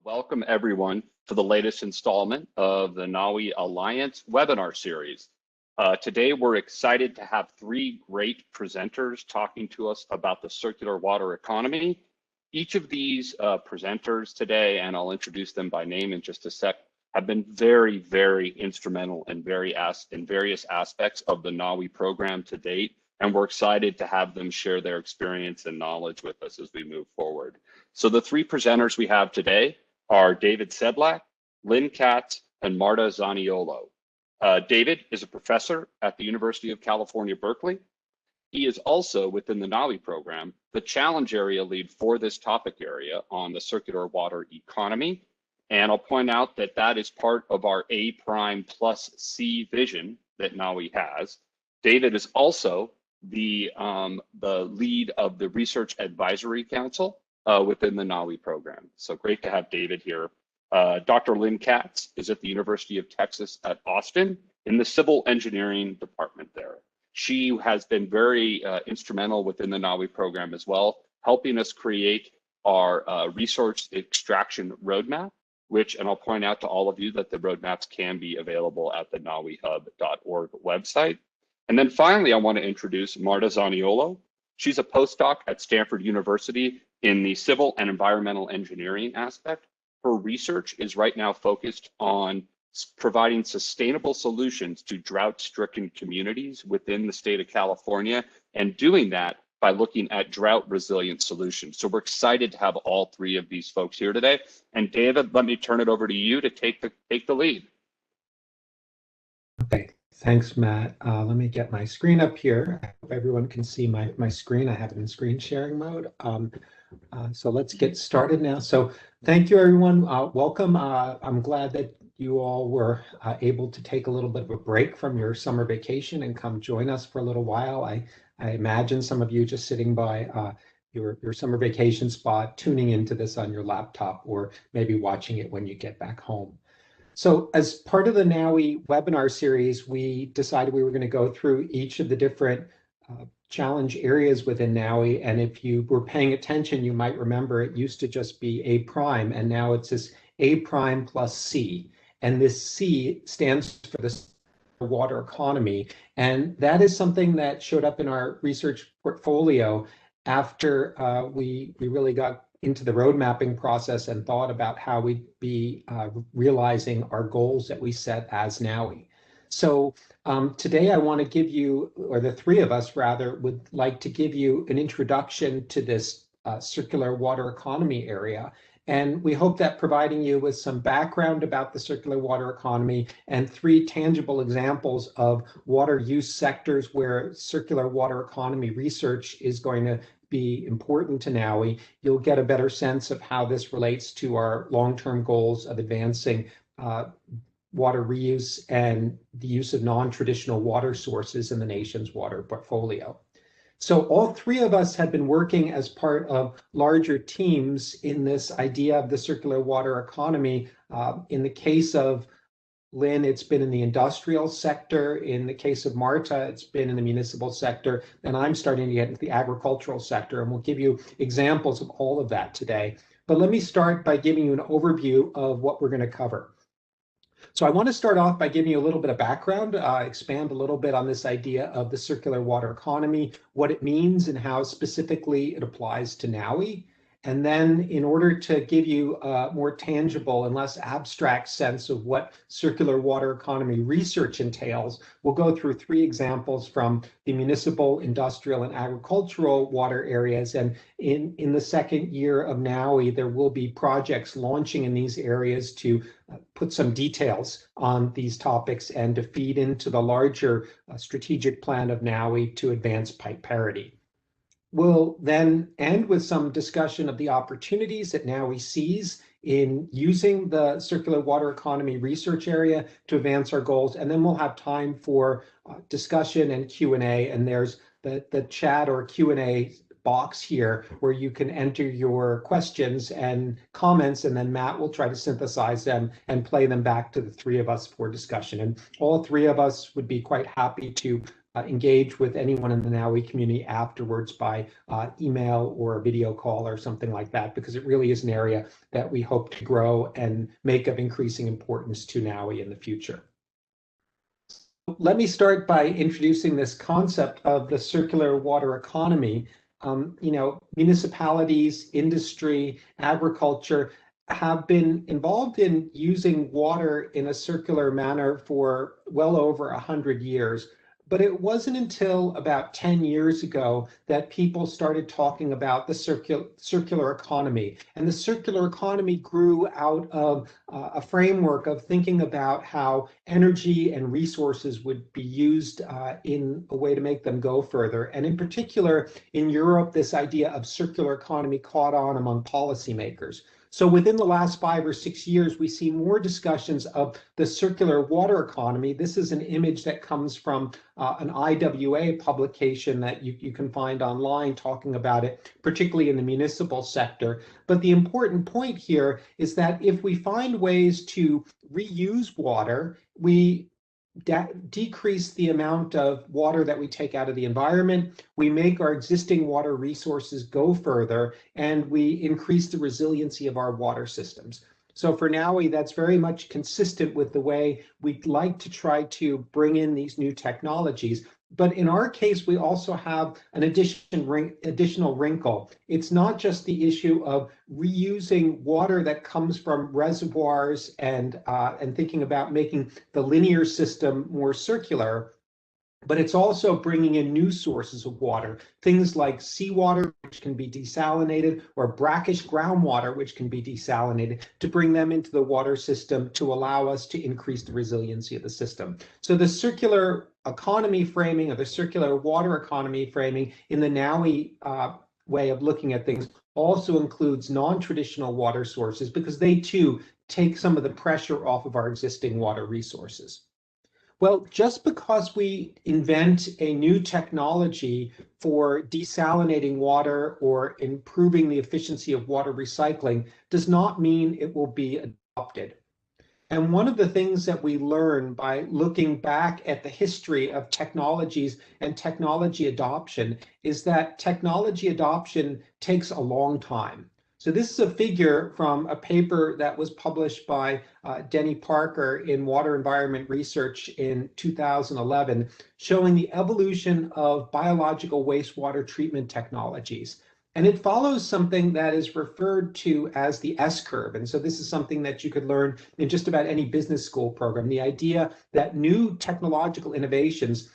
Welcome everyone to the latest installment of the NAWI Alliance webinar series. Today we're excited to have three great presenters talking to us about the circular water economy. Each of these presenters today, and I'll introduce them by name in just a sec, have been very, very instrumental in various aspects of the NAWI program to date, and we're excited to have them share their experience and knowledge with us as we move forward. So the three presenters we have today are David Sedlak, Lynn Katz, and Marta Zaniolo. David is a professor at the University of California, Berkeley. He is also, within the NAWI program, the challenge area lead for this topic area on the circular water economy. And I'll point out that that is part of our A prime plus C vision that NAWI has. David is also the lead of the Research Advisory Council within the NAWI program. So great to have David here. Dr. Lynn Katz is at the University of Texas at Austin in the civil engineering department there. She has been very instrumental within the NAWI program as well, helping us create our resource extraction roadmap, which, and I'll point out to all of you that the roadmaps can be available at the nawihub.org website. And then finally, I want to introduce Marta Zaniolo. She's a postdoc at Stanford University in the civil and environmental engineering aspect. Her research is right now focused on providing sustainable solutions to drought-stricken communities within the state of California, and doing that by looking at drought-resilient solutions. So we're excited to have all three of these folks here today. And David, let me turn it over to you to take the lead. Okay, thanks, Matt. Let me get my screen up here. I hope everyone can see my screen. I have it in screen sharing mode. So let's get started now. So thank you, everyone. Welcome. I'm glad that you all were able to take a little bit of a break from your summer vacation and come join us for a little while. I imagine some of you just sitting by your summer vacation spot, tuning into this on your laptop, or maybe watching it when you get back home. So as part of the NAWI webinar series, we decided we were going to go through each of the different challenge areas within NAWI. And if you were paying attention, you might remember it used to just be A prime, and now it's this A prime plus C. And this C stands for the water economy. And that is something that showed up in our research portfolio after we really got into the road mapping process and thought about how we'd be realizing our goals that we set as NAWI. So today I want to give you, or the three of us rather, would like to give you an introduction to this circular water economy area. And we hope that providing you with some background about the circular water economy and three tangible examples of water use sectors where circular water economy research is going to be important to NAWI, you'll get a better sense of how this relates to our long-term goals of advancing water reuse and the use of non-traditional water sources in the nation's water portfolio. So all three of us have been working as part of larger teams in this idea of the circular water economy. In the case of Lynn, it's been in the industrial sector. In the case of Marta, it's been in the municipal sector. And I'm starting to get into the agricultural sector. And we'll give you examples of all of that today. But let me start by giving you an overview of what we're going to cover. So I want to start off by giving you a little bit of background, expand a little bit on this idea of the circular water economy, what it means and how specifically it applies to NAWI. And then in order to give you a more tangible and less abstract sense of what circular water economy research entails, we'll go through three examples from the municipal, industrial, and agricultural water areas. And in the second year of NAWI, there will be projects launching in these areas to put some details on these topics and to feed into the larger strategic plan of NAWI to advance pipe parity. We'll then end with some discussion of the opportunities that NAWI sees in using the circular water economy research area to advance our goals. And then we'll have time for discussion and Q&A. And there's the chat or Q&A box here where you can enter your questions and comments, and then Matt will try to synthesize them and play them back to the three of us for discussion. And all three of us would be quite happy to engage with anyone in the NAWI community afterwards by email or a video call or something like that, because it really is an area that we hope to grow and make of increasing importance to NAWI in the future. Let me start by introducing this concept of the circular water economy. Municipalities, industry, agriculture have been involved in using water in a circular manner for well over 100 years. But it wasn't until about 10 years ago that people started talking about the circular economy. And the circular economy grew out of a framework of thinking about how energy and resources would be used in a way to make them go further. And in particular, in Europe, this idea of circular economy caught on among policymakers. So within the last 5 or 6 years, we see more discussions of the circular water economy. This is an image that comes from an IWA publication that you can find online talking about it, particularly in the municipal sector. But the important point here is that if we find ways to reuse water, we decrease the amount of water that we take out of the environment, we make our existing water resources go further, and we increase the resiliency of our water systems. So for NAWI, that's very much consistent with the way we'd like to try to bring in these new technologies. But in our case, we also have an additional wrinkle. It's not just the issue of reusing water that comes from reservoirs and thinking about making the linear system more circular, but it's also bringing in new sources of water, things like seawater, which can be desalinated, or brackish groundwater, which can be desalinated, to bring them into the water system to allow us to increase the resiliency of the system. So the circular economy framing, or the circular water economy framing in the NAWI way of looking at things also includes non-traditional water sources, because they too take some of the pressure off of our existing water resources. Well, just because we invent a new technology for desalinating water or improving the efficiency of water recycling does not mean it will be adopted. And one of the things that we learn by looking back at the history of technologies and technology adoption is that technology adoption takes a long time. So this is a figure from a paper that was published by Denny Parker in Water Environment Research in 2011, showing the evolution of biological wastewater treatment technologies. And it follows something that is referred to as the S-curve. And so this is something that you could learn in just about any business school program, the idea that new technological innovations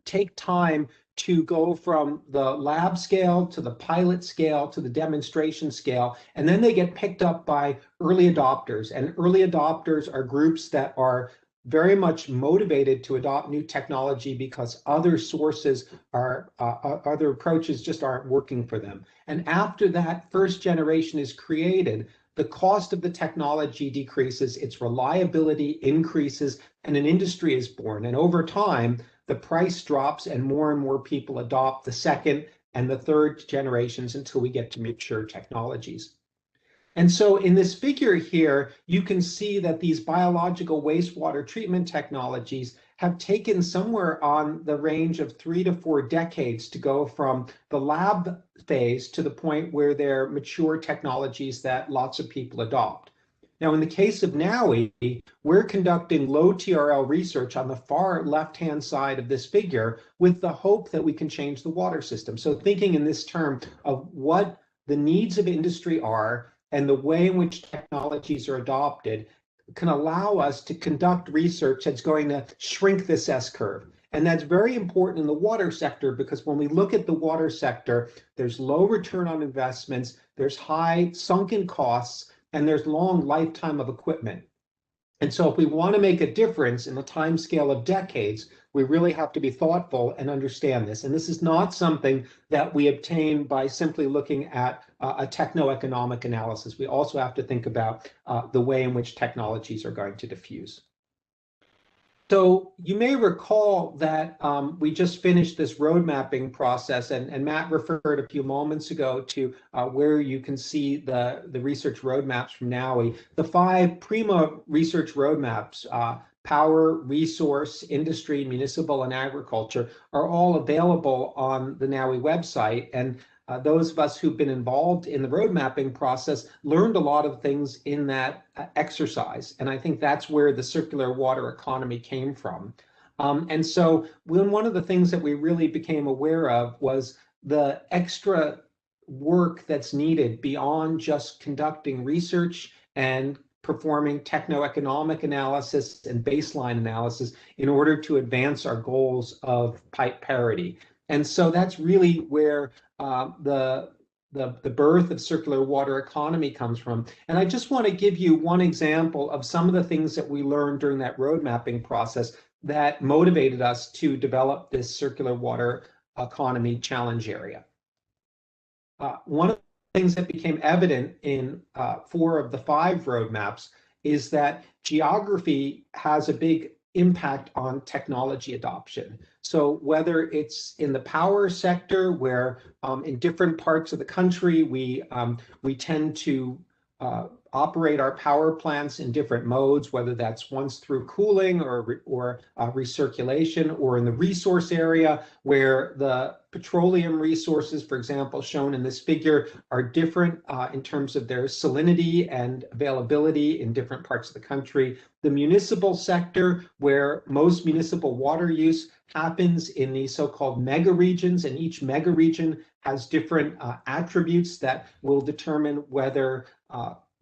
take time to go from the lab scale to the pilot scale to the demonstration scale, and then they get picked up by early adopters. And early adopters are groups that are very much motivated to adopt new technology because other sources other approaches just aren't working for them. And after that first generation is created, the cost of the technology decreases, its reliability increases, and an industry is born. And over time, the price drops and more people adopt the second and the third generations until we get to mature technologies. And so in this figure here, you can see that these biological wastewater treatment technologies have taken somewhere on the range of 3 to 4 decades to go from the lab phase to the point where they're mature technologies that lots of people adopt. Now, in the case of NAWI, we're conducting low TRL research on the far left-hand side of this figure with the hope that we can change the water system. So thinking in this term of what the needs of industry are and the way in which technologies are adopted can allow us to conduct research that's going to shrink this S-curve. And that's very important in the water sector, because when we look at the water sector, there's low return on investments, there's high sunken costs, and there's long lifetime of equipment. And so if we want to make a difference in the time scale of decades, we really have to be thoughtful and understand this. And this is not something that we obtain by simply looking at a techno-economic analysis. We also have to think about the way in which technologies are going to diffuse. So you may recall that we just finished this road mapping process, and Matt referred a few moments ago to where you can see the research roadmaps from NAWI. The 5 PRIMA research roadmaps power, resource, industry, municipal, and agriculture are all available on the NAWI website. And those of us who've been involved in the road mapping process learned a lot of things in that exercise. And I think that's where the circular water economy came from. And so one of the things that we really became aware of was the extra work that's needed beyond just conducting research and performing techno-economic analysis and baseline analysis in order to advance our goals of pipe parity. And so that's really where the birth of circular water economy comes from. And I just want to give you one example of some of the things that we learned during that road mapping process that motivated us to develop this circular water economy challenge area. One of the things that became evident in 4 of the 5 roadmaps is that geography has a big impact on technology adoption. So whether it's in the power sector, where in different parts of the country, we tend to operate our power plants in different modes, whether that's once through cooling or recirculation, or in the resource area where the petroleum resources, for example, shown in this figure, are different in terms of their salinity and availability in different parts of the country. The municipal sector, where most municipal water use happens in these so-called mega regions, and each mega region has different attributes that will determine whether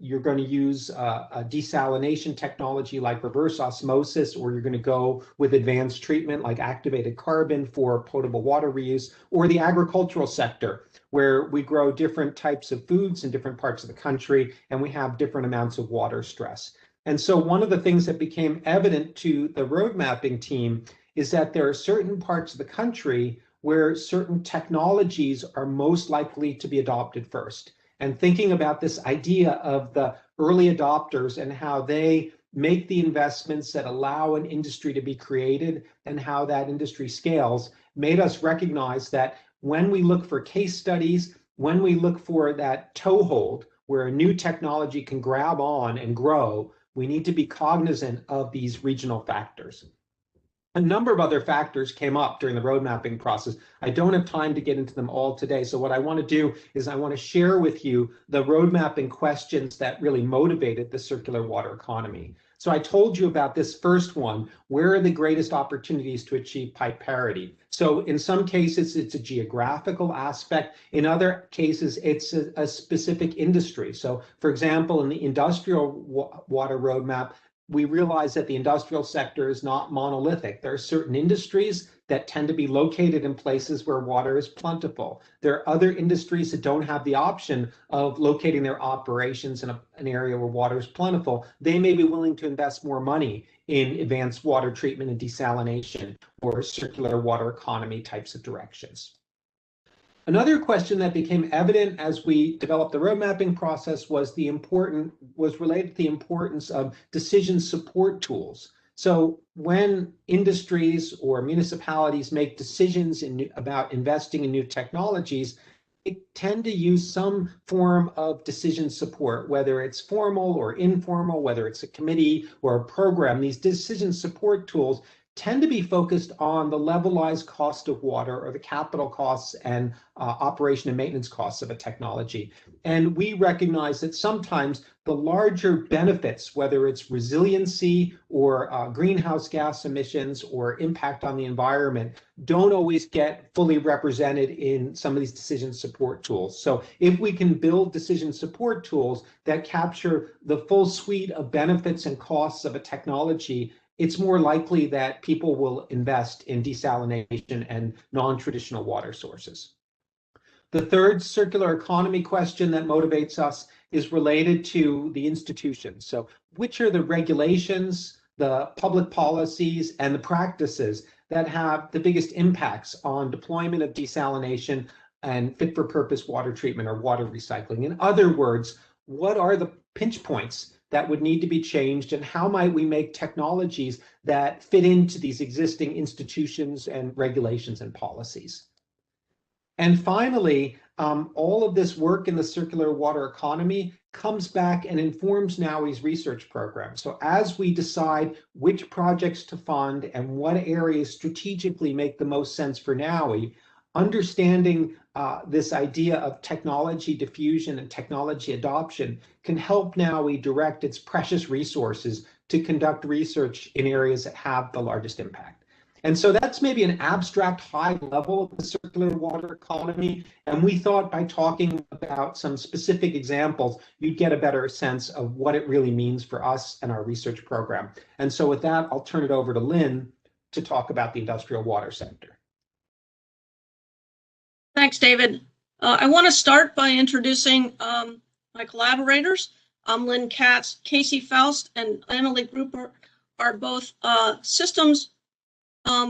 you're going to use a desalination technology like reverse osmosis, or you're going to go with advanced treatment like activated carbon for potable water reuse, or the agricultural sector, where we grow different types of foods in different parts of the country, and we have different amounts of water stress. And so one of the things that became evident to the road mapping team is that there are certain parts of the country where certain technologies are most likely to be adopted first. And thinking about this idea of the early adopters and how they make the investments that allow an industry to be created and how that industry scales made us recognize that when we look for case studies, when we look for that toehold where a new technology can grab on and grow, we need to be cognizant of these regional factors. A number of other factors came up during the road mapping process. I don't have time to get into them all today. So what I want to do is I want to share with you the road mapping questions that really motivated the circular water economy. So I told you about this first one: where are the greatest opportunities to achieve pipe parity? So in some cases, it's a geographical aspect. In other cases, it's a specific industry. So for example, in the industrial water roadmap, we realize that the industrial sector is not monolithic. There are certain industries that tend to be located in places where water is plentiful. There are other industries that don't have the option of locating their operations in an area where water is plentiful. They may be willing to invest more money in advanced water treatment and desalination or circular water economy types of directions. Another question that became evident as we developed the road mapping process was related to the importance of decision support tools. So when industries or municipalities make decisions about investing in new technologies, they tend to use some form of decision support, whether it's formal or informal, whether it's a committee or a program. These decision support tools tend to be focused on the levelized cost of water, or the capital costs and operation and maintenance costs of a technology. And we recognize that sometimes the larger benefits, whether it's resiliency or greenhouse gas emissions or impact on the environment, don't always get fully represented in some of these decision support tools. So if we can build decision support tools that capture the full suite of benefits and costs of a technology, it's more likely that people will invest in desalination and non-traditional water sources. The third circular economy question that motivates us is related to the institutions. So which are the regulations, the public policies, and the practices that have the biggest impacts on deployment of desalination and fit-for-purpose water treatment or water recycling? In other words, what are the pinch points that would need to be changed, and how might we make technologies that fit into these existing institutions and regulations and policies? And finally, all of this work in the circular water economy comes back and informs NAWI's research program. So as we decide which projects to fund and what areas strategically make the most sense for NAWI, understanding this idea of technology diffusion and technology adoption can help NAWI direct its precious resources to conduct research in areas that have the largest impact. And so that's maybe an abstract high level of the circular water economy. And we thought by talking about some specific examples, you'd get a better sense of what it really means for us and our research program. And so with that, I'll turn it over to Lynn to talk about the industrial water sector. Thanks, David. I want to start by introducing my collaborators. Lynn Katz, Casey Faust, and Emily Gruber are both systems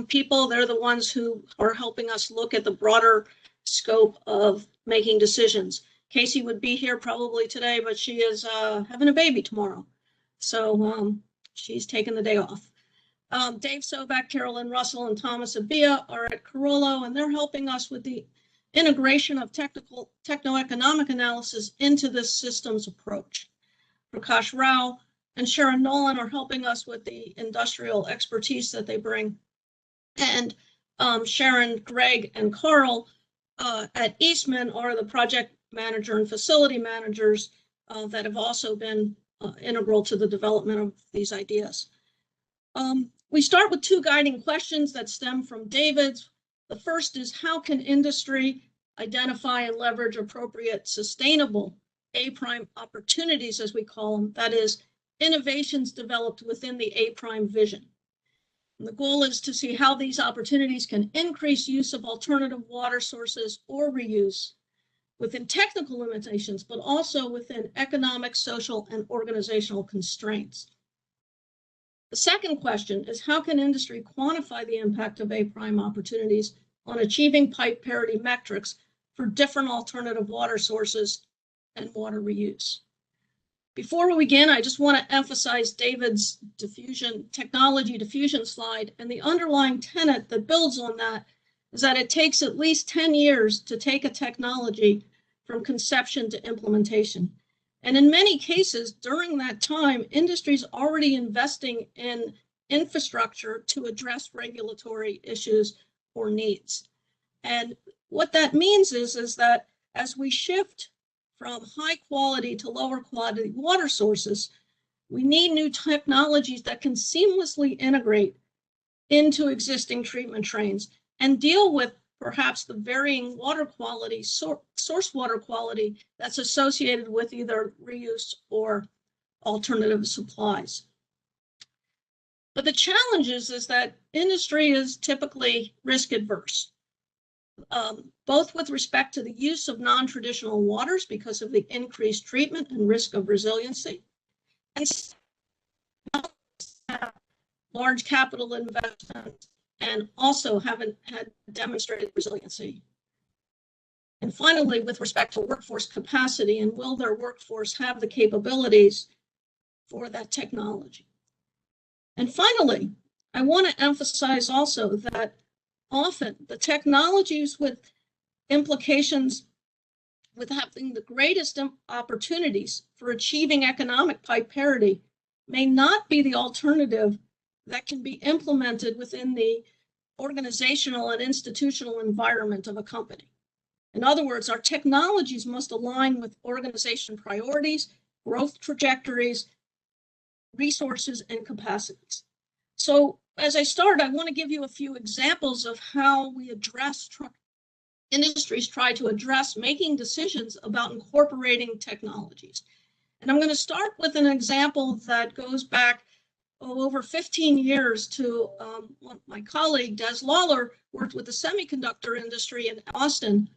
people. They're the ones who are helping us look at the broader scope of making decisions. Casey would be here probably today, but she is having a baby tomorrow. So she's taken the day off. Dave Sobak, Carolyn Russell, and Thomas Abia are at Carollo, and they're helping us with the integration of techno-economic analysis into this systems approach. Prakash Rao and Sharon Nolan are helping us with the industrial expertise that they bring. And Sharon, Greg, and Carl at Eastman are the project manager and facility managers that have also been integral to the development of these ideas. We start with two guiding questions that stem from David's. The first is, how can industry identify and leverage appropriate sustainable A-prime opportunities, as we call them, that is, innovations developed within the A-prime vision. And the goal is to see how these opportunities can increase use of alternative water sources or reuse within technical limitations, but also within economic, social, and organizational constraints. The second question is, how can industry quantify the impact of A-prime opportunities on achieving pipe parity metrics for different alternative water sources and water reuse? Before we begin, I just want to emphasize David's technology diffusion slide, and the underlying tenet that builds on that is that it takes at least 10 years to take a technology from conception to implementation. And in many cases, during that time, industry's already investing in infrastructure to address regulatory issues or needs. And what that means is that as we shift from high quality to lower quality water sources, we need new technologies that can seamlessly integrate into existing treatment trains and deal with perhaps the varying water quality, source water quality that's associated with either reuse or alternative supplies. But the challenge is that industry is typically risk adverse, both with respect to the use of non-traditional waters because of the increased treatment and risk of resiliency, and large capital investments, and also haven't had demonstrated resiliency. And finally, with respect to workforce capacity, and will their workforce have the capabilities for that technology? And finally, I want to emphasize also that often the technologies with implications with having the greatest opportunities for achieving economic pipe parity may not be the alternative that can be implemented within the organizational and institutional environment of a company. In other words, our technologies must align with organization priorities, growth trajectories, resources, and capacities. So as I start, I want to give you a few examples of how we industries try to address making decisions about incorporating technologies. And I'm going to start with an example that goes back over 15 years to my colleague, Des Lawler, worked with the semiconductor industry in Austin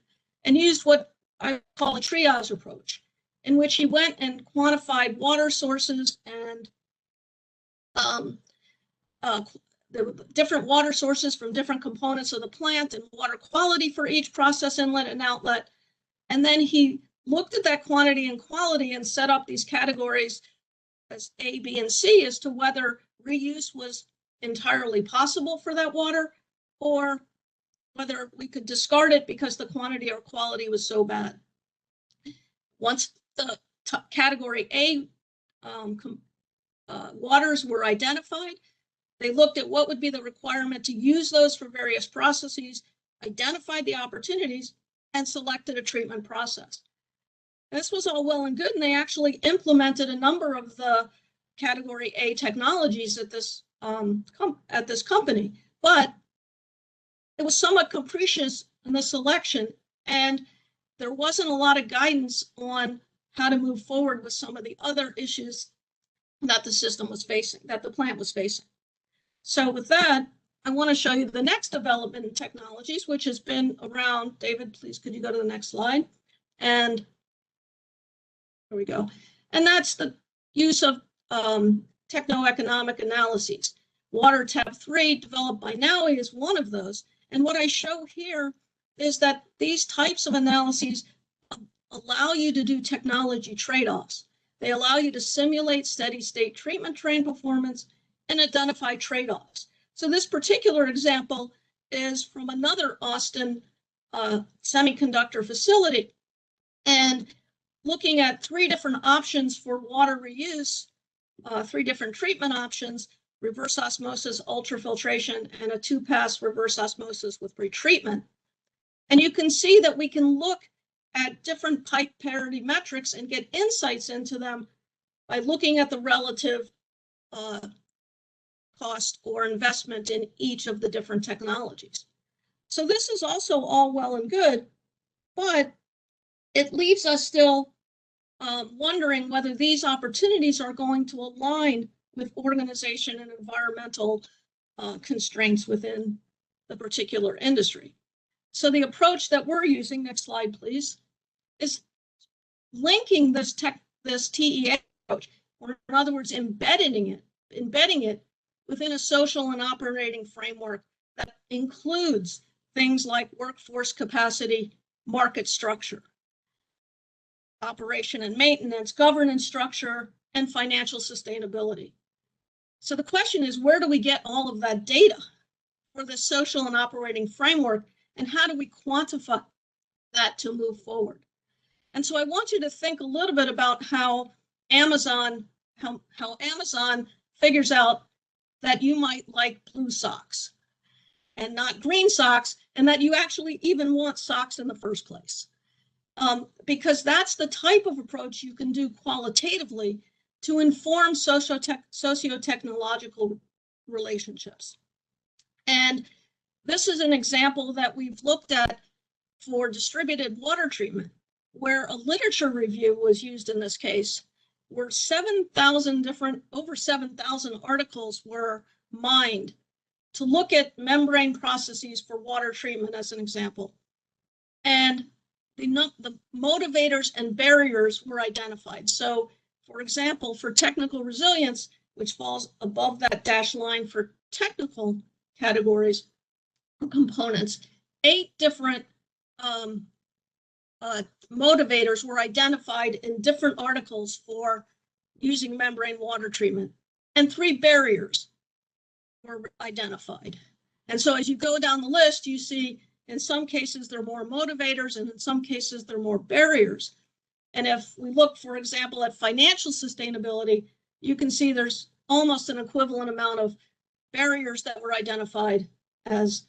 and used what I call a triage approach, in which he went and quantified water sources and the different water sources from different components of the plant and water quality for each process inlet and outlet. And then he looked at that quantity and quality and set up these categories as A, B, and C as to whether reuse was entirely possible for that water, or whether we could discard it because the quantity or quality was so bad. Once the category A waters were identified, they looked at what would be the requirement to use those for various processes, identified the opportunities, and selected a treatment process. This was all well and good, and they actually implemented a number of the category A technologies at this company, but it was somewhat capricious in the selection, and there wasn't a lot of guidance on how to move forward with some of the other issues that the system was facing, that the plant was facing. So with that, I want to show you the next development in technologies, which has been around. David, please, could you go to the next slide? And there we go. And that's the use of techno-economic analyses. Water Tab 3, developed by NAWI, is one of those. And what I show here is that these types of analyses allow you to do technology trade-offs. They allow you to simulate steady state treatment train performance and identify trade-offs. So this particular example is from another Austin semiconductor facility, and looking at 3 different options for water reuse, 3 different treatment options: reverse osmosis, ultrafiltration, and a 2-pass reverse osmosis with pretreatment. And you can see that we can look at different pipe parity metrics and get insights into them by looking at the relative cost or investment in each of the different technologies. So this is also all well and good, but it leaves us still wondering whether these opportunities are going to align with organization and environmental constraints within the particular industry. So the approach that we're using, next slide please, is linking this TEA approach, or in other words, embedding it within a social and operating framework that includes things like workforce capacity, market structure, operation and maintenance, governance structure, and financial sustainability. So the question is, where do we get all of that data for the social and operating framework, and how do we quantify that to move forward? And so I want you to think a little bit about how Amazon figures out that you might like blue socks and not green socks, and that you actually even want socks in the first place. Because that's the type of approach you can do qualitatively to inform socio-technological relationships. And this is an example that we've looked at for distributed water treatment, where a literature review was used in this case, where over 7,000 articles were mined to look at membrane processes for water treatment as an example. And the motivators and barriers were identified. So, for example, for technical resilience, which falls above that dashed line for technical categories or components, 8 different motivators were identified in different articles for using membrane water treatment, and 3 barriers were identified. And so as you go down the list, you see in some cases there are more motivators, and in some cases there are more barriers. And if we look, for example, at financial sustainability, you can see there's almost an equivalent amount of barriers that were identified as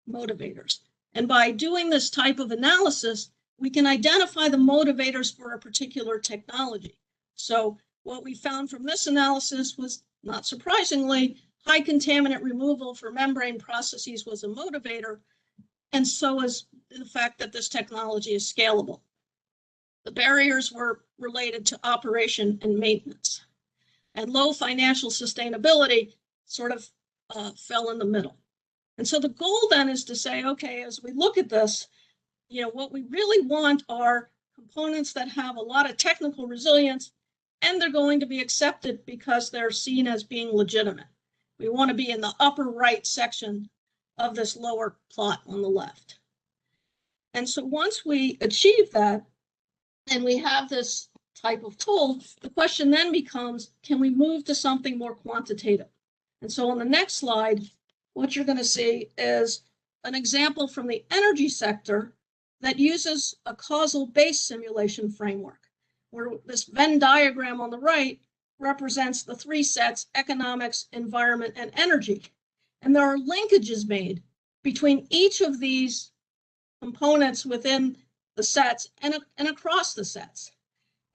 motivators. And by doing this type of analysis, we can identify the motivators for a particular technology. So what we found from this analysis was, not surprisingly, high contaminant removal for membrane processes was a motivator, and so is the fact that this technology is scalable. The barriers were related to operation and maintenance, and low financial sustainability sort of fell in the middle. And so the goal then is to say, okay, as we look at this, what we really want are components that have a lot of technical resilience, and they're going to be accepted because they're seen as being legitimate. We want to be in the upper right section of this lower plot on the left. And so once we achieve that, and we have this type of tool, the question then becomes, can we move to something more quantitative? And so on the next slide, what you're going to see is an example from the energy sector that uses a causal-based simulation framework, where this Venn diagram on the right represents the three sets: economics, environment, and energy. And there are linkages made between each of these components within the sets and across the sets.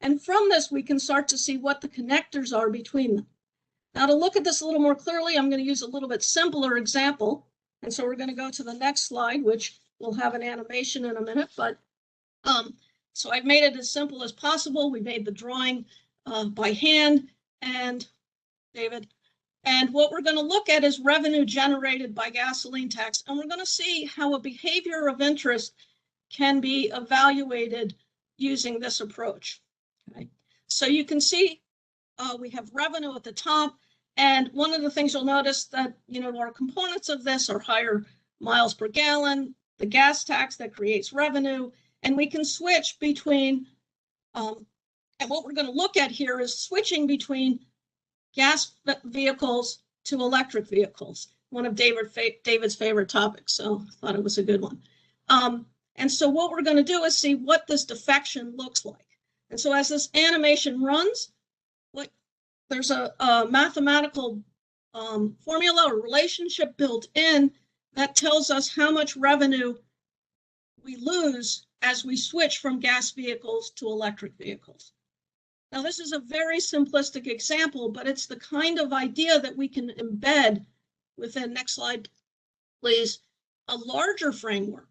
And from this, we can start to see what the connectors are between them. Now, to look at this a little more clearly, I'm going to use a little bit simpler example. And so we're going to go to the next slide, which will have an animation in a minute. But so I've made it as simple as possible. We made the drawing by hand, and David. And what we're going to look at is revenue generated by gasoline tax. And we're going to see how a behavior of interest can be evaluated using this approach. Okay. So you can see we have revenue at the top. And one of the things you'll notice that, our components of this are higher miles per gallon, the gas tax that creates revenue, and we can switch between, and what we're going to look at here is switching between gas vehicles to electric vehicles, one of David's favorite topics, so I thought it was a good one. And so what we're going to do is see what this defection looks like. And so as this animation runs, there's a mathematical formula or relationship built in that tells us how much revenue we lose as we switch from gas vehicles to electric vehicles. Now, this is a very simplistic example, but it's the kind of idea that we can embed within, next slide, please, a larger framework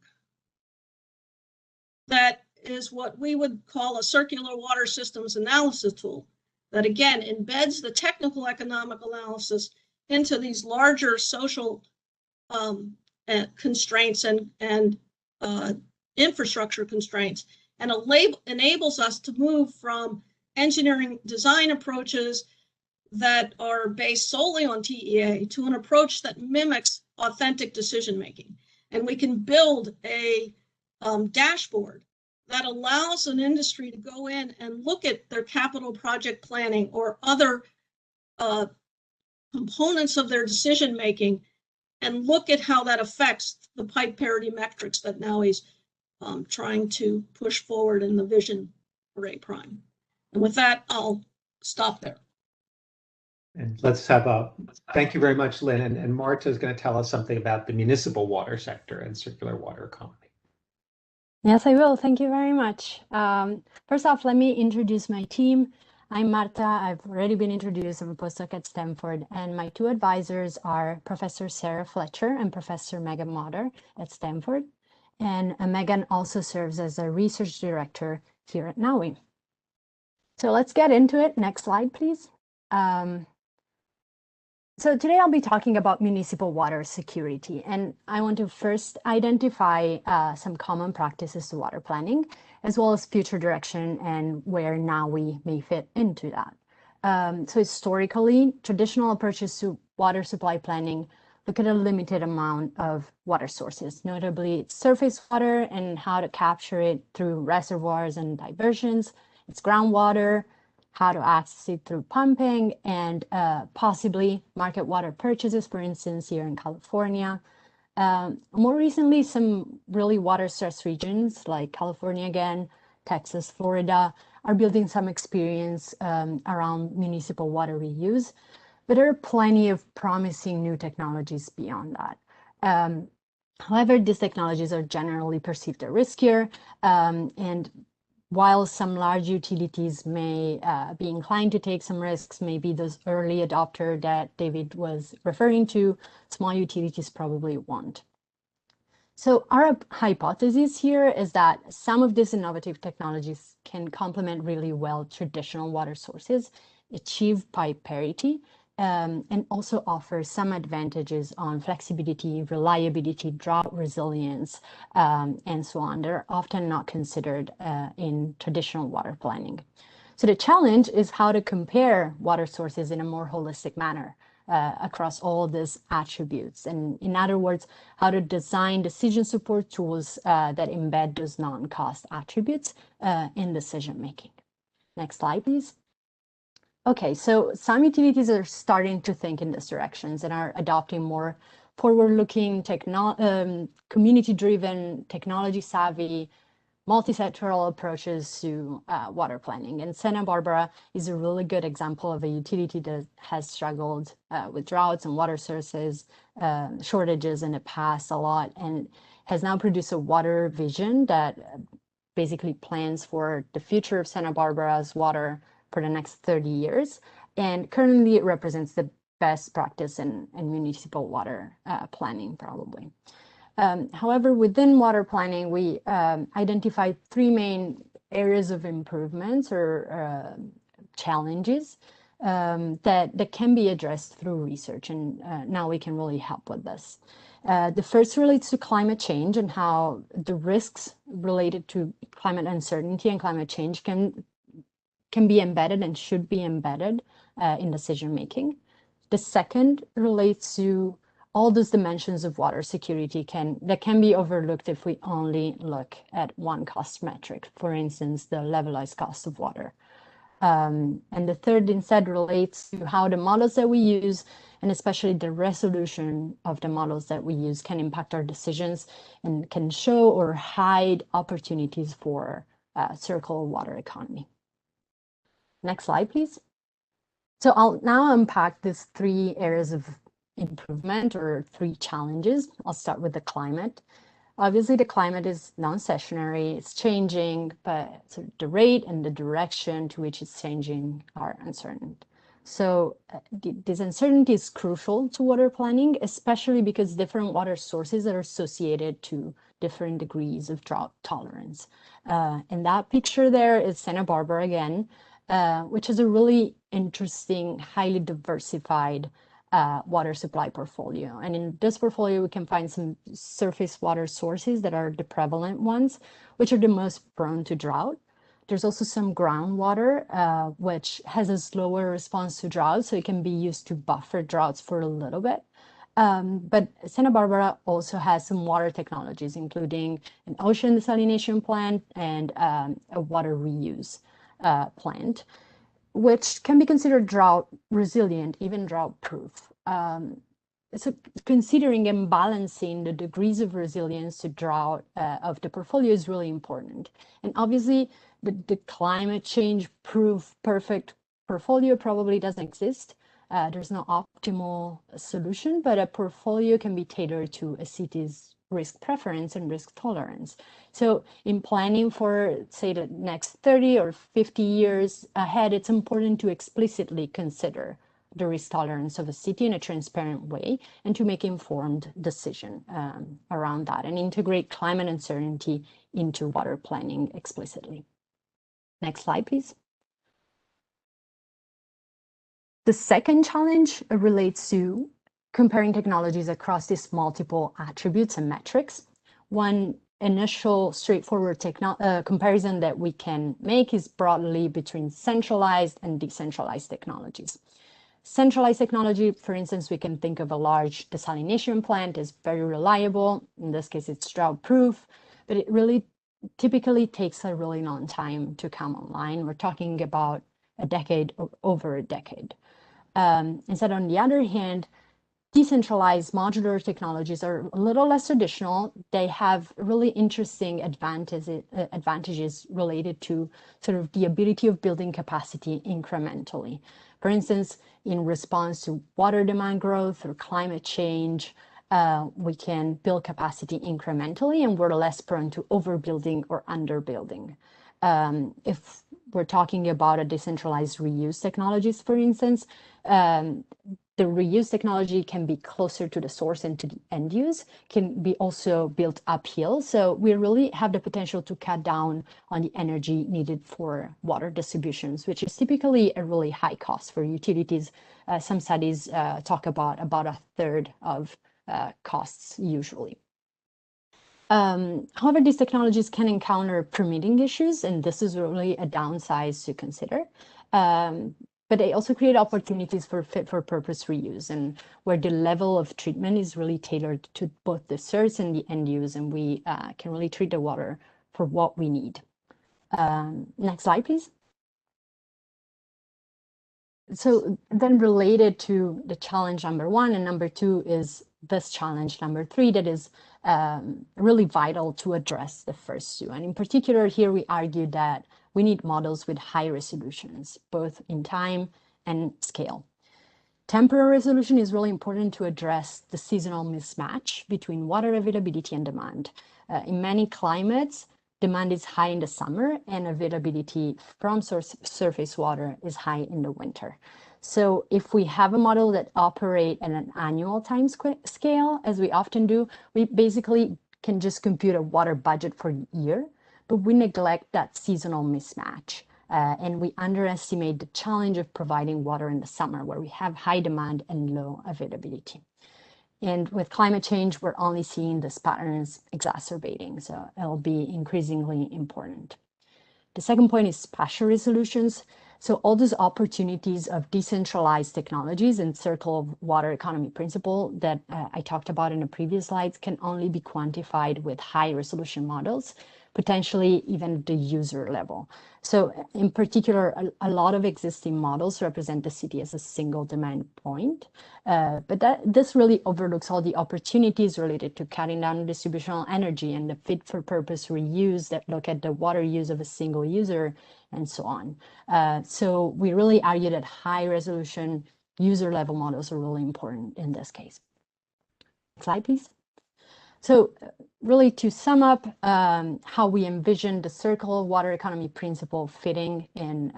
that is what we would call a circular water systems analysis tool that, again, embeds the technical economic analysis into these larger social constraints and infrastructure constraints, and enables us to move from engineering design approaches that are based solely on TEA to an approach that mimics authentic decision making. And we can build a dashboard that allows an industry to go in and look at their capital project planning or other components of their decision making and look at how that affects the pipe parity metrics that NAWI's trying to push forward in the vision for A prime. And with that, I'll stop there. And let's have thank you very much, Lynn. And Marta is going to tell us something about the municipal water sector and circular water economy. Yes, I will. Thank you very much. First off, let me introduce my team. I'm Marta. I've already been introduced. I'm a postdoc at Stanford. And my two advisors are Professor Sarah Fletcher and Professor Megan Motter at Stanford. And Megan also serves as a research director here at NAWI. So let's get into it. Next slide, please. So today I'll be talking about municipal water security, and I want to first identify some common practices to water planning, as well as future direction and where NAWI may fit into that. So historically, traditional approaches to water supply planning look at a limited amount of water sources, notably surface water and how to capture it through reservoirs and diversions, it's groundwater, how to access it through pumping, and possibly market water purchases, for instance, here in California. More recently, some really water-stressed regions like California again, Texas, Florida, are building some experience around municipal water reuse, but there are plenty of promising new technologies beyond that. However, these technologies are generally perceived as riskier, and while some large utilities may be inclined to take some risks, maybe those early adopter that David was referring to, small utilities probably won't. So our hypothesis here is that some of these innovative technologies can complement really well traditional water sources, achieve pipe parity, and also offer some advantages on flexibility, reliability, drought resilience, and so on. They're often not considered in traditional water planning. So the challenge is how to compare water sources in a more holistic manner across all these attributes. And in other words, how to design decision support tools that embed those non-cost attributes in decision making. Next slide, please. Okay, so some utilities are starting to think in these directions and are adopting more forward-looking, community-driven, technology-savvy, multi-sectoral approaches to water planning. And Santa Barbara is a really good example of a utility that has struggled with droughts and water sources shortages in the past a lot, and has now produced a water vision that basically plans for the future of Santa Barbara's water for the next 30 years. And currently it represents the best practice in municipal water planning, probably. However, within water planning, we identified three main areas of improvements or challenges that can be addressed through research, and now we can really help with this. The first relates to climate change and how the risks related to climate uncertainty and climate change can be embedded and should be embedded in decision making. The second relates to all those dimensions of water security that can be overlooked if we only look at one cost metric, for instance, the levelized cost of water. And the third instead relates to how the models that we use, and especially the resolution of the models that we use, can impact our decisions and can show or hide opportunities for circular water economy. Next slide, please. So I'll now unpack these three areas of improvement or three challenges. I'll start with the climate. Obviously, the climate is non-stationary, it's changing, but the rate and the direction to which it's changing are uncertain. So this uncertainty is crucial to water planning, especially because different water sources are associated to different degrees of drought tolerance. And that picture there is Santa Barbara again, which is a really interesting, highly diversified water supply portfolio. And in this portfolio, we can find some surface water sources that are the prevalent ones, which are the most prone to drought. There's also some groundwater, which has a slower response to drought, so it can be used to buffer droughts for a little bit. But Santa Barbara also has some water technologies, including an ocean desalination plant and a water reuse plant, which can be considered drought resilient, even drought proof. So considering and balancing the degrees of resilience to drought of the portfolio is really important. And obviously the climate change proof perfect portfolio probably doesn't exist. There's no optimal solution, but a portfolio can be tailored to a city's risk preference and risk tolerance. So in planning for, say, the next 30 or 50 years ahead, it's important to explicitly consider the risk tolerance of a city in a transparent way and to make informed decision around that and integrate climate uncertainty into water planning explicitly. Next slide, please. The second challenge relates to comparing technologies across these multiple attributes and metrics. One initial straightforward comparison that we can make is broadly between centralized and decentralized technologies. Centralized technology, for instance, we can think of a large desalination plant as very reliable. In this case, it's drought proof, but it really typically takes a really long time to come online. We're talking about a decade or over a decade. Instead, on the other hand, decentralized modular technologies are a little less traditional. They have really interesting advantages related to sort of the ability of building capacity incrementally. For instance, in response to water demand growth or climate change, we can build capacity incrementally and we're less prone to overbuilding or underbuilding. If we're talking about a decentralized reuse technologies, for instance, the reuse technology can be closer to the source and to the end use, can be also built uphill. So we really have the potential to cut down on the energy needed for water distributions, which is typically a really high cost for utilities. Some studies talk about a third of costs usually. However, these technologies can encounter permitting issues, and this is really a downside to consider. But they also create opportunities for fit-for-purpose reuse, and where the level of treatment is really tailored to both the source and the end use, and we can really treat the water for what we need. Next slide, please. So then related to the challenge number one and number two is this challenge number 3 that is really vital to address the first 2. And in particular, here we argue that we need models with high resolutions, both in time and scale. Temporal resolution is really important to address the seasonal mismatch between water availability and demand. In many climates, demand is high in the summer and availability from surface water is high in the winter. So if we have a model that operates at an annual time scale, as we often do, we basically can just compute a water budget for a year, but we neglect that seasonal mismatch. And we underestimate the challenge of providing water in the summer where we have high demand and low availability. And with climate change, we're only seeing these patterns exacerbating, so it'll be increasingly important. The second point is spatial resolutions. So all those opportunities of decentralized technologies and circle of water economy principle that I talked about in the previous slides can only be quantified with high resolution models, potentially even the user level. So in particular, a lot of existing models represent the city as a single demand point, but this really overlooks all the opportunities related to cutting down distributional energy and the fit for purpose reuse that look at the water use of a single user and so on. So we really argue that high resolution user level models are really important in this case. Next slide, please. So really to sum up how we envision the circle of water economy principle fitting in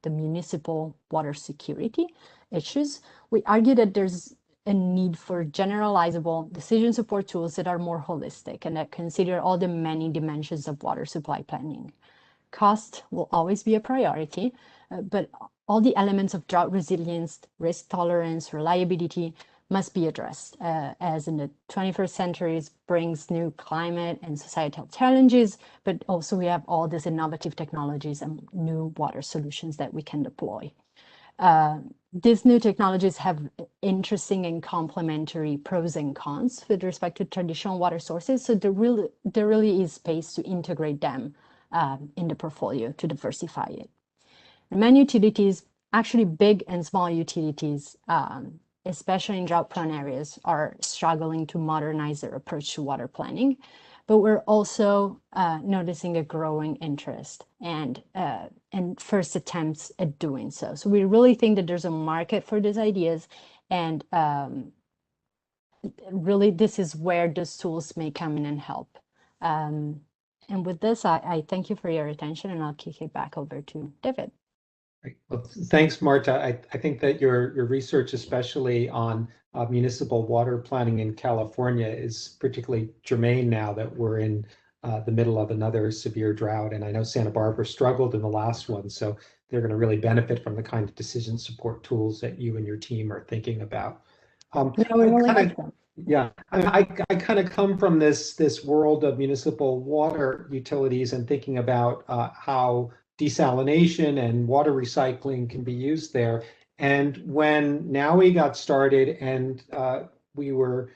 the municipal water security issues, we argue that there's a need for generalizable decision support tools that are more holistic and that consider all the many dimensions of water supply planning. Cost will always be a priority, but all the elements of drought resilience, risk tolerance, reliability must be addressed, as in the 21st century brings new climate and societal challenges, but also we have all these innovative technologies and new water solutions that we can deploy. These new technologies have interesting and complementary pros and cons with respect to traditional water sources, so there really is space to integrate them in the portfolio to diversify it. And many utilities, actually big and small utilities, especially in drought-prone areas, are struggling to modernize their approach to water planning. But we're also noticing a growing interest and first attempts at doing so. So we really think that there's a market for these ideas, and really this is where those tools may come in and help. And with this, I thank you for your attention, and I'll kick it back over to David. Great. Well, thanks, Marta. I think that your research, especially on municipal water planning in California, is particularly germane now that we're in the middle of another severe drought. And I know Santa Barbara struggled in the last one, so they're going to really benefit from the kind of decision support tools that you and your team are thinking about. Yeah, I kind of come from this world of municipal water utilities and thinking about how desalination and water recycling can be used there. And when NAWI got started and we were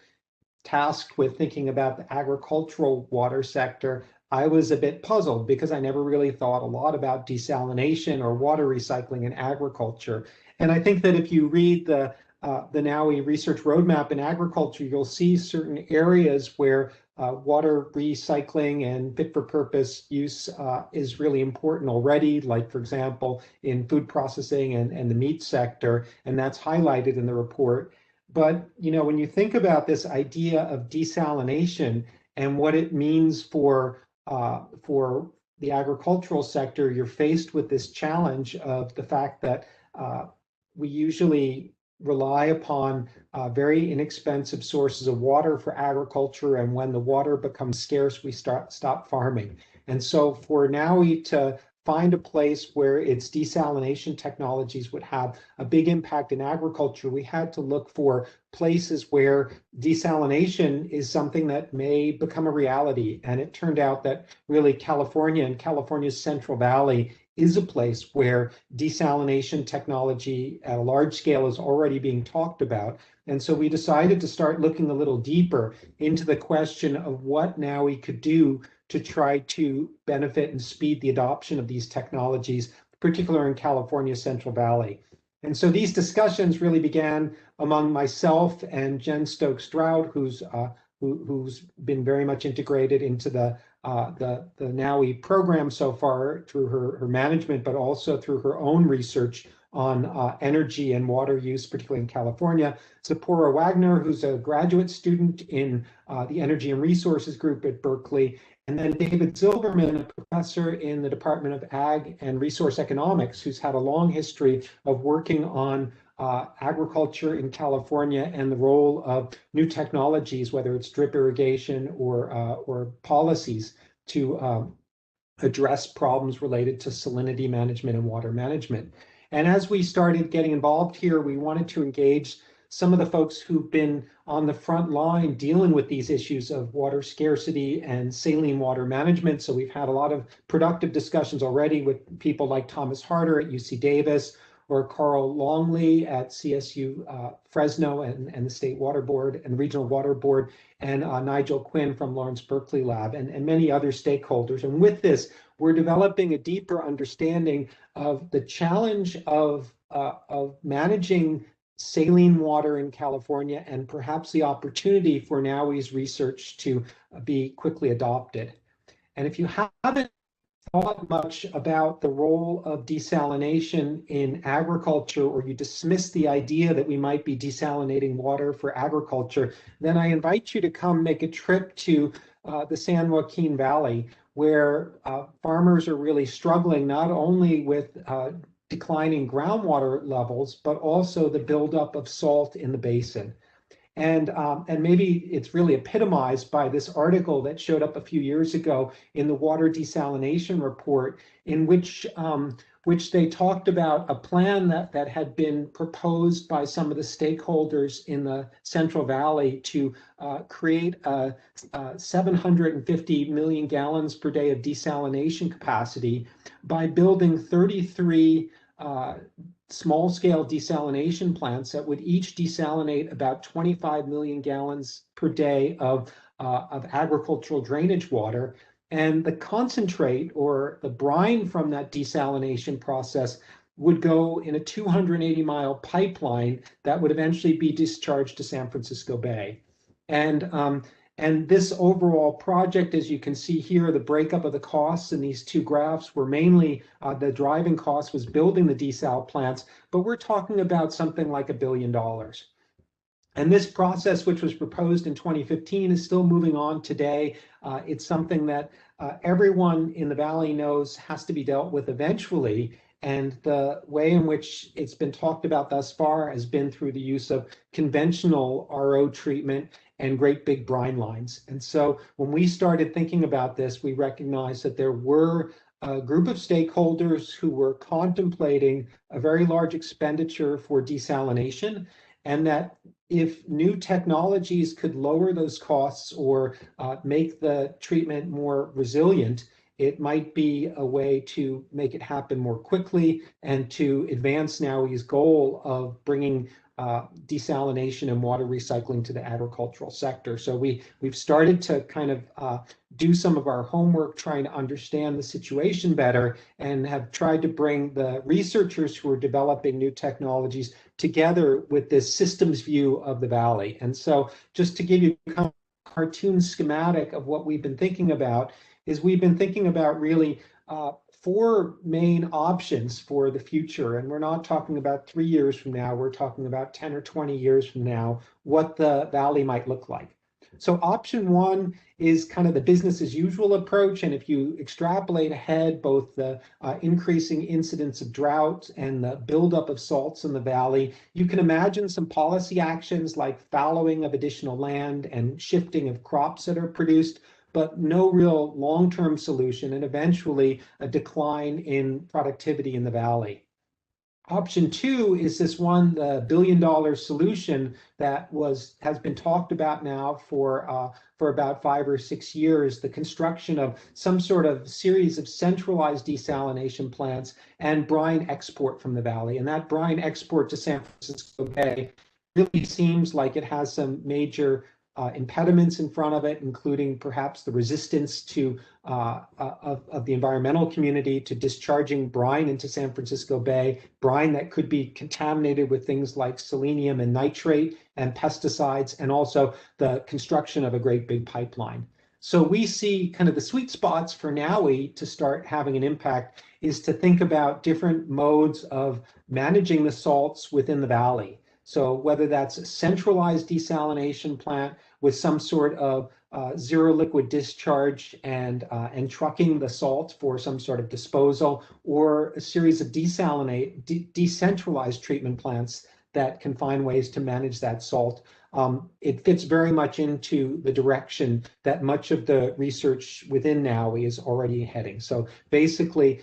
tasked with thinking about the agricultural water sector, I was a bit puzzled because I never really thought a lot about desalination or water recycling in agriculture. And I think that if you read the NAWI research roadmap in agriculture, you'll see certain areas where water recycling and fit for purpose use is really important already, like, for example, in food processing and the meat sector, and that's highlighted in the report. But, you know, when you think about this idea of desalination and what it means for the agricultural sector, you're faced with this challenge of the fact that we usually rely upon very inexpensive sources of water for agriculture, and when the water becomes scarce, we stop farming. And so for NAWI to find a place where its desalination technologies would have a big impact in agriculture, we had to look for places where desalination is something that may become a reality. And it turned out that really California and California's Central Valley is a place where desalination technology at a large scale is already being talked about. And so we decided to start looking a little deeper into the question of what NAWI could do to try to benefit and speed the adoption of these technologies, particularly in California's Central Valley. And so these discussions really began among myself and Jen Stokes-Stroud, who's been very much integrated into the NAWI program so far through her management, but also through her own research on energy and water use, particularly in California. Zipporah Wagner, who's a graduate student in the Energy and Resources group at Berkeley, and then David Zilberman, a professor in the Department of Ag and Resource Economics, who's had a long history of working on agriculture in California and the role of new technologies, whether it's drip irrigation or policies to address problems related to salinity management and water management. And as we started getting involved here, we wanted to engage some of the folks who've been on the front line dealing with these issues of water scarcity and saline water management. So we've had a lot of productive discussions already with people like Thomas Harder at UC Davis, or Carl Longley at CSU Fresno and the State Water Board and the Regional Water Board, and Nigel Quinn from Lawrence Berkeley Lab, and many other stakeholders. And with this, we're developing a deeper understanding of the challenge of managing saline water in California, and perhaps the opportunity for NAWI's research to be quickly adopted. And if you haven't thought much about the role of desalination in agriculture, or you dismiss the idea that we might be desalinating water for agriculture, then I invite you to come make a trip to the San Joaquin Valley, where farmers are really struggling not only with declining groundwater levels, but also the buildup of salt in the basin. And maybe it's really epitomized by this article that showed up a few years ago in the Water Desalination Report, in which they talked about a plan that had been proposed by some of the stakeholders in the Central Valley to create 750 million gallons per day of desalination capacity by building 33 small-scale desalination plants that would each desalinate about 25 million gallons per day of agricultural drainage water. And the concentrate, or the brine from that desalination process, would go in a 280-mile pipeline that would eventually be discharged to San Francisco Bay. And this overall project, as you can see here, the breakup of the costs in these two graphs were mainly the driving cost was building the desal plants, but we're talking about something like $1 billion. And this process, which was proposed in 2015, is still moving on today. It's something that everyone in the Valley knows has to be dealt with eventually. And the way in which it's been talked about thus far has been through the use of conventional RO treatment and great big brine lines. And so when we started thinking about this, we recognized that there were a group of stakeholders who were contemplating a very large expenditure for desalination, and that if new technologies could lower those costs or make the treatment more resilient, it might be a way to make it happen more quickly and to advance NAWI's goal of bringing desalination and water recycling to the agricultural sector. So we've started to kind of do some of our homework trying to understand the situation better, and have tried to bring the researchers who are developing new technologies together with this systems view of the Valley. And so just to give you a kind of cartoon schematic of what we've been thinking about, is we've been thinking about really 4 main options for the future. And we're not talking about 3 years from now, we're talking about 10 or 20 years from now, what the Valley might look like. So option 1 is kind of the business as usual approach. And if you extrapolate ahead, both the increasing incidence of drought and the buildup of salts in the Valley, you can imagine some policy actions like fallowing of additional land and shifting of crops that are produced, but no real long-term solution, and eventually a decline in productivity in the Valley. Option 2 is this one, the $1 billion solution that has been talked about now for about 5 or 6 years, the construction of some sort of series of centralized desalination plants and brine export from the Valley. And that brine export to San Francisco Bay really seems like it has some major impediments in front of it, including perhaps the resistance to of the environmental community to discharging brine into San Francisco Bay, brine that could be contaminated with things like selenium and nitrate and pesticides, and also the construction of a great big pipeline. So we see kind of the sweet spots for NAWI to start having an impact is to think about different modes of managing the salts within the valley. So whether that's a centralized desalination plant with some sort of zero liquid discharge and trucking the salt for some sort of disposal, or a series of decentralized treatment plants that can find ways to manage that salt. It fits very much into the direction that much of the research within NAWI is already heading. So basically,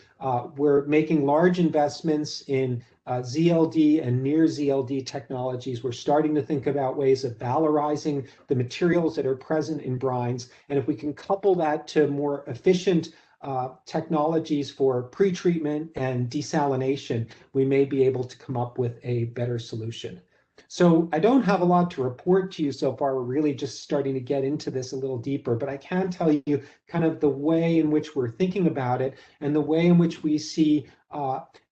we're making large investments in ZLD and near ZLD technologies. We're starting to think about ways of valorizing the materials that are present in brines. And if we can couple that to more efficient technologies for pretreatment and desalination, we may be able to come up with a better solution. So I don't have a lot to report to you so far. We're really just starting to get into this a little deeper, but I can tell you kind of the way in which we're thinking about it and the way in which we see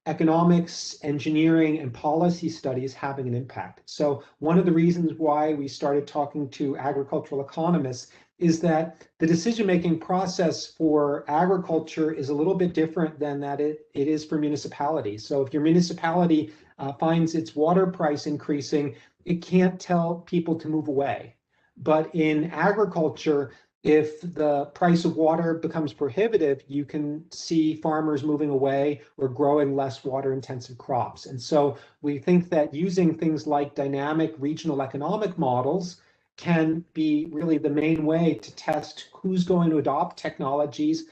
economics, engineering, and policy studies having an impact. So one of the reasons why we started talking to agricultural economists is that the decision-making process for agriculture is a little bit different than that it is for municipalities. So if your municipality finds its water price increasing, it can't tell people to move away. But in agriculture, if the price of water becomes prohibitive, you can see farmers moving away or growing less water-intensive crops. And so we think that using things like dynamic regional economic models can be really the main way to test who's going to adopt technologies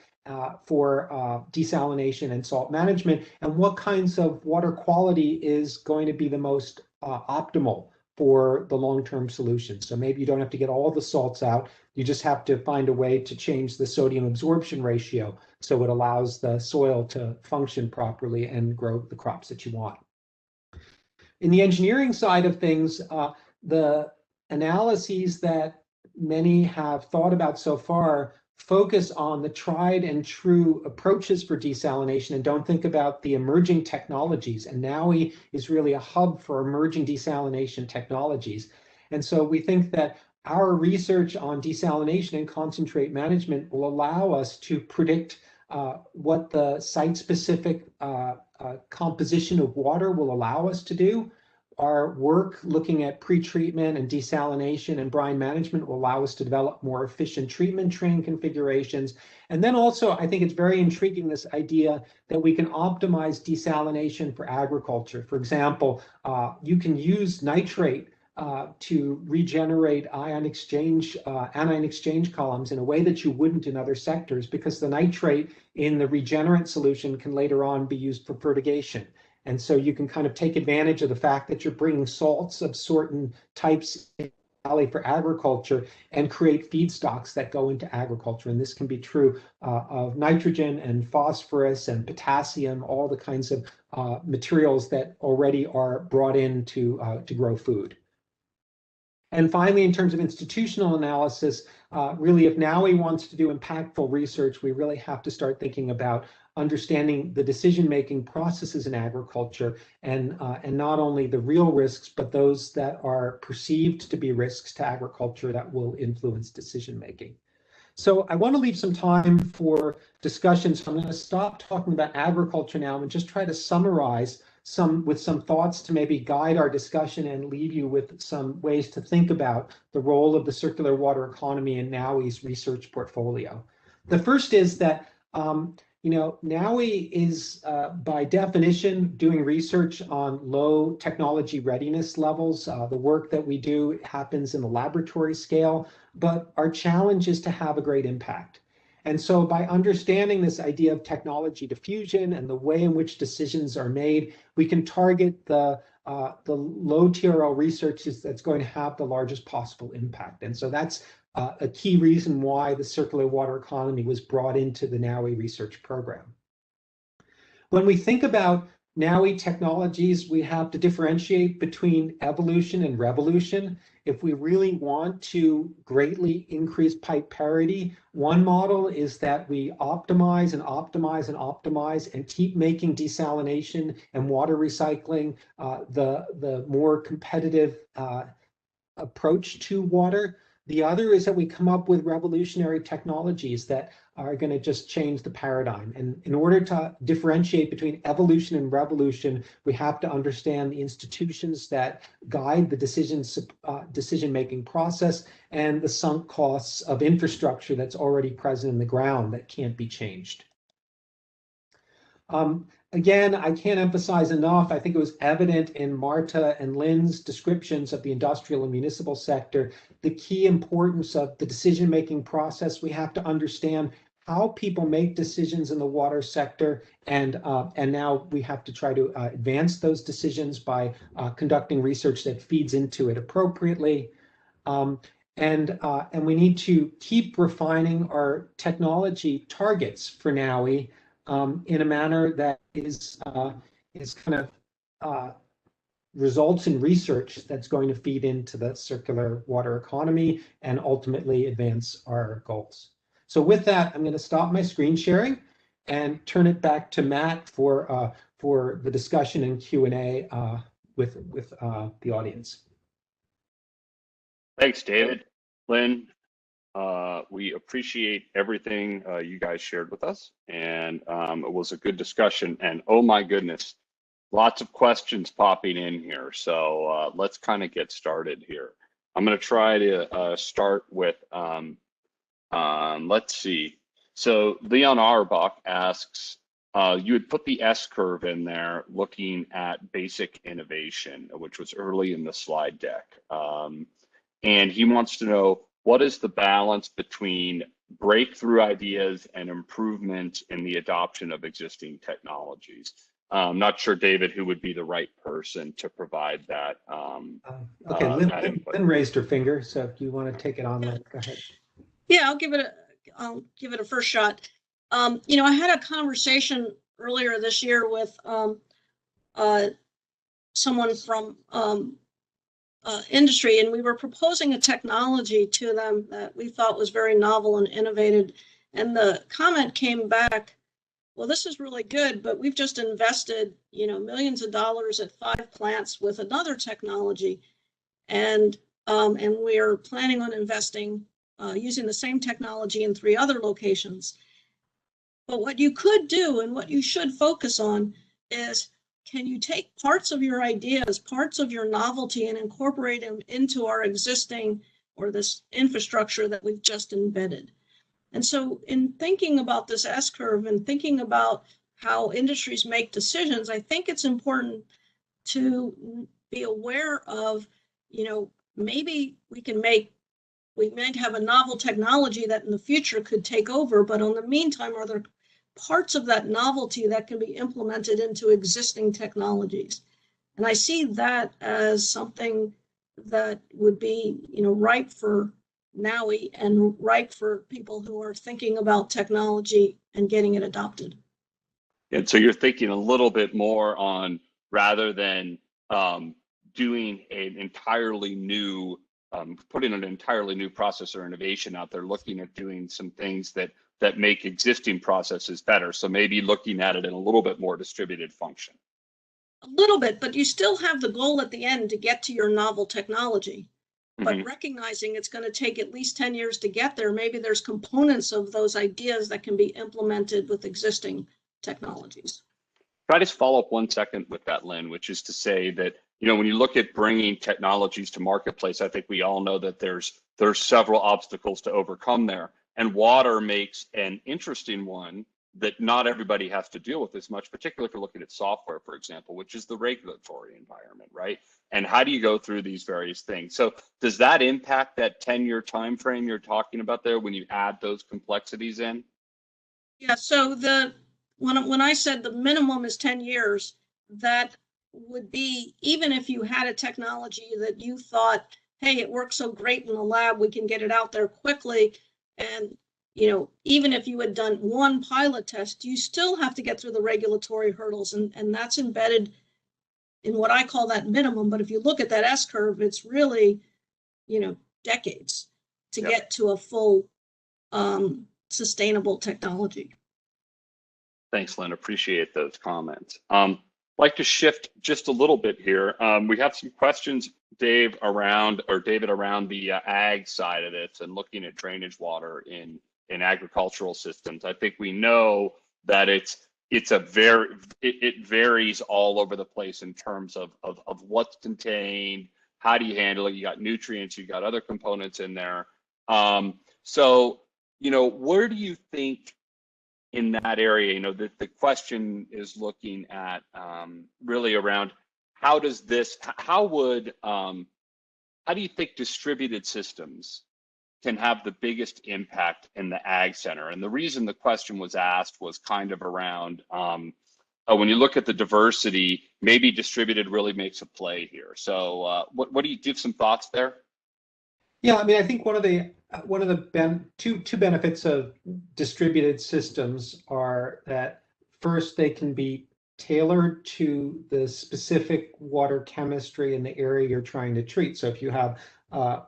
for desalination and salt management, and what kinds of water quality is going to be the most optimal for the long-term solution. So maybe you don't have to get all the salts out, you just have to find a way to change the sodium absorption ratio so it allows the soil to function properly and grow the crops that you want. In the engineering side of things, the analyses that many have thought about so far focus on the tried and true approaches for desalination and don't think about the emerging technologies. And NAWI is really a hub for emerging desalination technologies. And so we think that our research on desalination and concentrate management will allow us to predict what the site-specific composition of water will allow us to do. Our work looking at pretreatment and desalination and brine management will allow us to develop more efficient treatment train configurations. And then also, I think it's very intriguing, this idea that we can optimize desalination for agriculture. For example, you can use nitrate to regenerate anion exchange columns in a way that you wouldn't in other sectors, because the nitrate in the regenerant solution can later on be used for fertigation. And so you can kind of take advantage of the fact that you're bringing salts of certain types in the valley for agriculture and create feedstocks that go into agriculture. And this can be true of nitrogen and phosphorus and potassium, all the kinds of materials that already are brought in to grow food. And finally, in terms of institutional analysis, really, if NAWI wants to do impactful research, we really have to start thinking about understanding the decision-making processes in agriculture and not only the real risks, but those that are perceived to be risks to agriculture that will influence decision-making. So I want to leave some time for discussion. So I'm going to stop talking about agriculture now and just try to summarize with some thoughts to maybe guide our discussion and leave you with some ways to think about the role of the circular water economy in NAWI's research portfolio. The first is that NAWI is by definition doing research on low technology readiness levels. The work that we do happens in the laboratory scale, but our challenge is to have a great impact. And so by understanding this idea of technology diffusion and the way in which decisions are made, we can target the low TRL research that's going to have the largest possible impact. And so that's a key reason why the circular water economy was brought into the NAWI research program. When we think about NAWI technologies, we have to differentiate between evolution and revolution. If we really want to greatly increase pipe parity, one model is that we optimize and optimize and optimize and keep making desalination and water recycling the more competitive approach to water. The other is that we come up with revolutionary technologies that are going to just change the paradigm. And in order to differentiate between evolution and revolution, we have to understand the institutions that guide the decision-making process and the sunk costs of infrastructure that's already present in the ground that can't be changed. Again, I can't emphasize enough, I think it was evident in Marta and Lynn's descriptions of the industrial and municipal sector, the key importance of the decision-making process. We have to understand how people make decisions in the water sector, and now we have to try to advance those decisions by conducting research that feeds into it appropriately. And we need to keep refining our technology targets for NAWI in a manner that is kind of results in research that's going to feed into the circular water economy and ultimately advance our goals. So with that, I'm going to stop my screen sharing and turn it back to Matt for the discussion and Q&A with the audience. Thanks, David. Lynn, we appreciate everything you guys shared with us, and it was a good discussion, and oh my goodness, lots of questions popping in here. So let's kind of get started here. I'm going to try to start with, let's see. So Leon Auerbach asks, you had put the S curve in there looking at basic innovation, which was early in the slide deck. And he wants to know, what is the balance between breakthrough ideas and improvement in the adoption of existing technologies? I'm not sure, David, who would be the right person to provide that. Okay, Lynn raised her finger, so if you want to take it on, Lynn, go ahead. Yeah, I'll give it a first shot. You know, I had a conversation earlier this year with someone from industry, and we were proposing a technology to them that we thought was very novel and innovative. And the comment came back, well, this is really good, but we've just invested, you know, millions of dollars at 5 plants with another technology. And we're planning on investing using the same technology in 3 other locations. But what you could do and what you should focus on is, can you take parts of your ideas, parts of your novelty, and incorporate them into our existing or this infrastructure that we've just embedded? And so in thinking about this S-curve and thinking about how industries make decisions, I think it's important to be aware of, you know, maybe we might have a novel technology that in the future could take over, but in the meantime, are there parts of that novelty that can be implemented into existing technologies? And I see that as something that would be, you know, ripe for NAWI and ripe for people who are thinking about technology and getting it adopted. And so you're thinking a little bit more on, rather than doing an entirely new, putting an entirely new process or innovation out there, looking at doing some things that make existing processes better. So maybe looking at it in a little bit more distributed function. A little bit, but you still have the goal at the end to get to your novel technology. But recognizing it's going to take at least 10 years to get there, maybe there's components of those ideas that can be implemented with existing technologies. Can I just follow up 1 second with that, Lynn, which is to say that, you know, when you look at bringing technologies to marketplace, I think we all know that there's several obstacles to overcome there. And water makes an interesting one that not everybody has to deal with as much, particularly if you're looking at software, for example, which is the regulatory environment, right? And how do you go through these various things? So does that impact that 10-year time frame you're talking about there when you add those complexities in? Yeah, so when I said the minimum is 10 years, that would be even if you had a technology that you thought, hey, it works so great in the lab, we can get it out there quickly. And even if you had done one pilot test, you still have to get through the regulatory hurdles, and that's embedded in what I call that minimum. But if you look at that S curve, it's really, decades to get to a full sustainable technology. Thanks, Lynn. Appreciate those comments. Like to shift just a little bit here. We have some questions, David, around the ag side of this and looking at drainage water in agricultural systems. I think we know that it varies all over the place in terms of what's contained, how do you handle it? You got nutrients, you got other components in there. So, where do you think in that area, the question is looking at really around how do you think distributed systems can have the biggest impact in the ag center? And the reason the question was asked was kind of around when you look at the diversity, maybe distributed really makes a play here. So what do you give some thoughts there? Yeah, I mean, I think one of the two benefits of distributed systems are that first, they can be tailored to the specific water chemistry in the area you're trying to treat. So if you have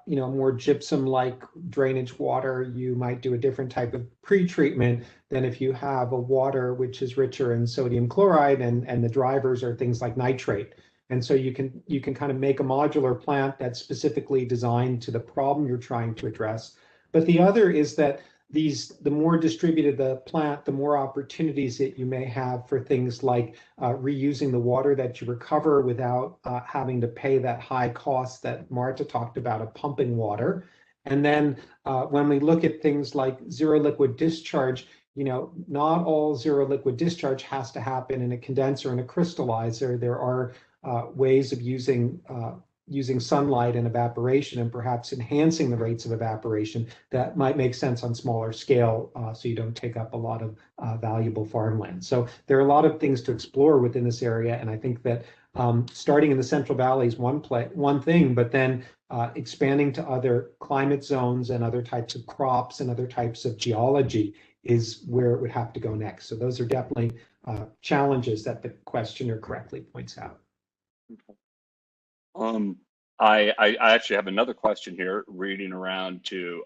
more gypsum-like drainage water, you might do a different type of pre-treatment than if you have a water which is richer in sodium chloride and the drivers are things like nitrate. And so you can kind of make a modular plant that's specifically designed to the problem you're trying to address. But the other is that the more distributed the plant, the more opportunities that you may have for things like reusing the water that you recover without having to pay that high cost that Marta talked about of pumping water. And then when we look at things like zero liquid discharge, not all zero liquid discharge has to happen in a condenser and a crystallizer. There are ways of using sunlight and evaporation and perhaps enhancing the rates of evaporation that might make sense on smaller scale so you don't take up a lot of valuable farmland. So there are a lot of things to explore within this area, and I think that starting in the Central Valley is one thing, but then expanding to other climate zones and other types of crops and other types of geology is where it would have to go next. So those are definitely challenges that the questioner correctly points out. I actually have another question here, reading around to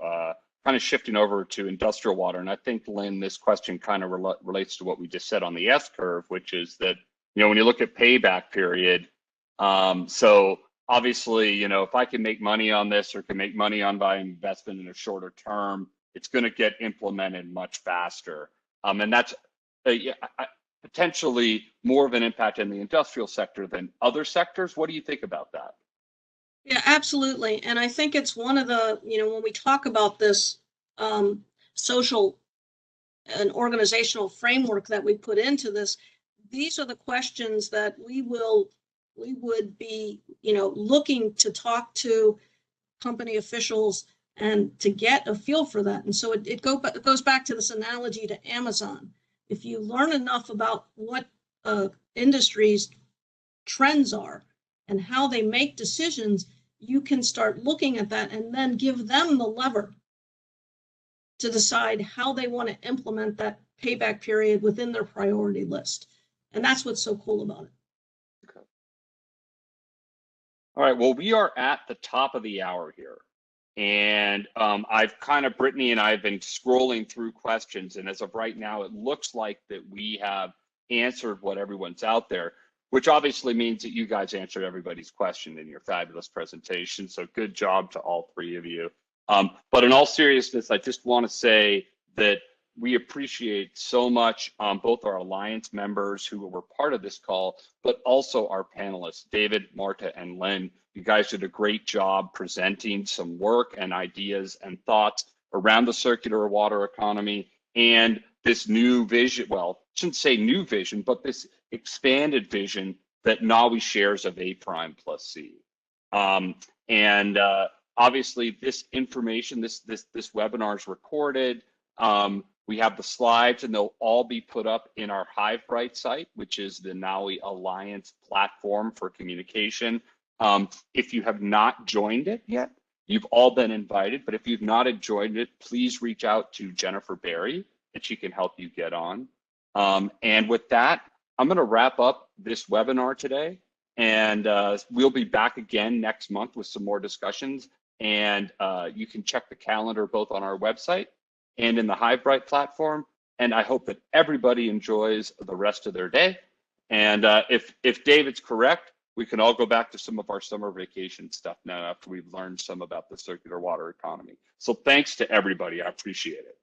kind of shifting over to industrial water. And I think, Lynn, this question kind of relates to what we just said on the S curve, which is that, when you look at payback period, so obviously, if I can make money on this or can make money on my investment in a shorter term, it's going to get implemented much faster. And that's potentially more of an impact in the industrial sector than other sectors. What do you think about that? Yeah, absolutely. And I think it's one of the, when we talk about this social and organizational framework that we put into this, these are the questions that we would be, looking to talk to company officials and to get a feel for that. And so it goes back to this analogy to Amazon. If you learn enough about what industries' trends are and how they make decisions, you can start looking at that and then give them the lever to decide how they want to implement that payback period within their priority list. And that's what's so cool about it. Okay. All right, well, we are at the top of the hour here. And Brittany and I have been scrolling through questions. And as of right now, it looks like that we have answered what everyone's out there, which obviously means that you guys answered everybody's question in your fabulous presentation. So good job to all three of you. But in all seriousness, I just want to say that we appreciate so much both our Alliance members who were part of this call, but also our panelists, David, Marta, and Lynn. You guys did a great job presenting some work and ideas and thoughts around the circular water economy and this new vision, well, I shouldn't say new vision, but this expanded vision that NAWI shares of A prime plus C. Obviously this information, this webinar is recorded. We have the slides and they'll all be put up in our HiveBright site, which is the NAWI Alliance platform for communication. If you have not joined it yet, You've all been invited, but if you've not enjoyed it, please reach out to Jennifer Berry and she can help you get on. And with that, I'm going to wrap up this webinar today, and we'll be back again next month with some more discussions. And you can check the calendar both on our website and in the HiveBright platform. And I hope that everybody enjoys the rest of their day. And if David's correct, we can all go back to some of our summer vacation stuff now after we've learned some about the circular water economy. So thanks to everybody. I appreciate it.